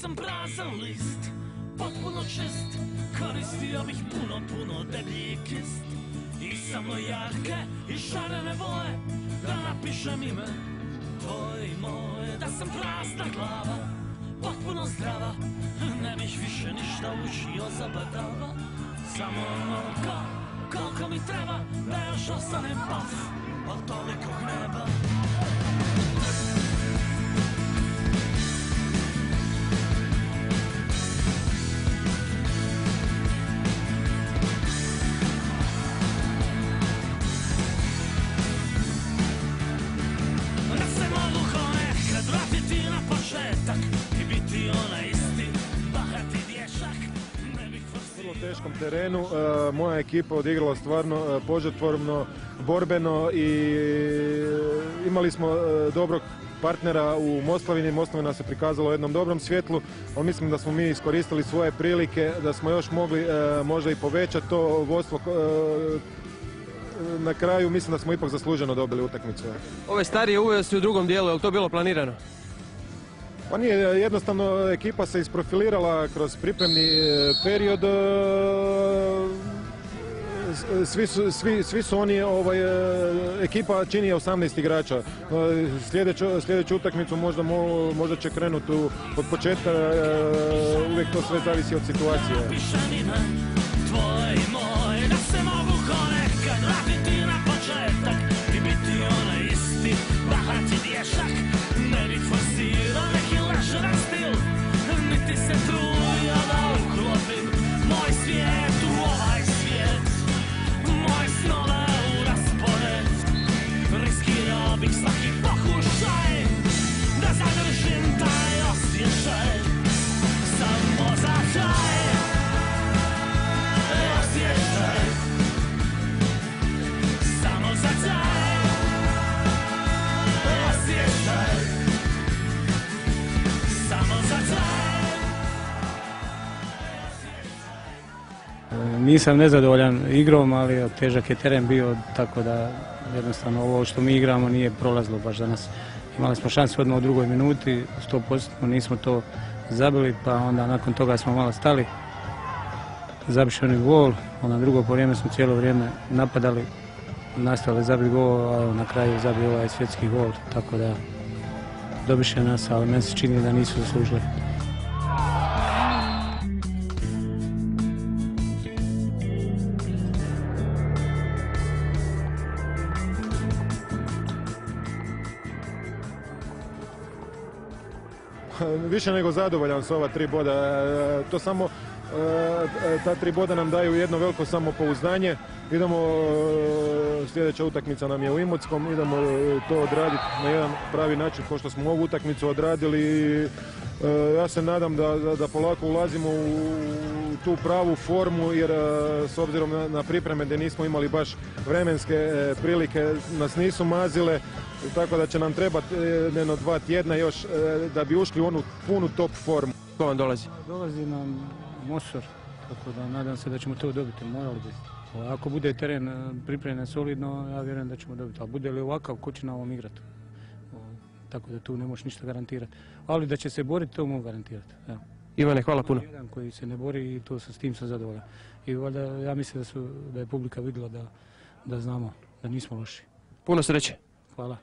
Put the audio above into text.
sam prazan list, potpuno čist, koristio bih puno deblji kist. I samo jarke i šarene boje, da napišem ime tvoje i moje. Da sam prazna glava, potpuno zdrava, ne bih više ništa učio zabadava. Samo onoliko koliko mi treba, da još ostanem paf od tolikog neba. Teškom terenu, moja ekipa odigrala stvarno požrtvovno, borbeno i imali smo dobrog partnera u Moslavini. Moslavina se prikazala u jednom dobrom svjetlu, ali mislim da smo mi iskoristili svoje prilike, da smo još mogli možda i povećati to vodstvo. Na kraju mislim da smo ipak zasluženo dobili utakmicu. Ove starije uveo si u drugom dijelu, je li to bilo planirano? Pa nije, jednostavno ekipa se isprofilirala kroz pripremni period, svi su oni, ekipa čini 18 igrača. Sljedeću utakmicu možda će krenuti od početka, uvijek to sve zavisi od situacije. Niti se trudio da uklopim moj svijet u ovaj svijet, moje snove u raspored. Riskirao bih svaki pokušaj da zadržim taj osjećaj, samo za taj osjećaj, samo za taj osjećaj, samo za taj. Nisam nezadovoljan igrom, ali težak je teren bio, tako da jednostavno ovo što mi igramo nije prolazilo baš za nas. Imali smo šansu odmah u drugoj minuti, 100%, nismo to zabili, pa onda nakon toga smo malo stali. Zabišeni gol, onda drugo po vrijeme smo cijelo vrijeme napadali, nastavili zabiti gol, a na kraju zabili ovaj svjetski gol, tako da dobiše nas, ali meni se čini da nisu zaslužili. Više nego zadovoljan s ova 3 boda. To samo, ta 3 boda nam daju jedno veliko samopouzdanje. Sljedeća utakmica nam je u Imotskom, idemo to odraditi na jedan pravi način kao što smo ovu utakmicu odradili. Ja se nadam da polako ulazimo u tu pravu formu, jer s obzirom na pripreme gdje nismo imali baš vremenske prilike, nas nisu mazile, tako da će nam trebati jedno 2 tjedna još da bi ušli u onu punu top formu. Ko vam dolazi? Dolazi nam Mosor, tako da nadam se da ćemo to dobiti, morali bi. Ako bude teren pripremljen solidno, ja vjerujem da ćemo dobiti, ali bude li ovakav, ko će na ovom igrati? Tako da tu ne možeš ništa garantirati. Ali da će se boriti, to mogu garantirati. Evo. Ivane, hvala puno. Jedan koji se ne bori i to s tim sam zadovoljan. I valjda ja mislim da je publika vidjela da znamo da nismo loši. Puno sreće. Hvala.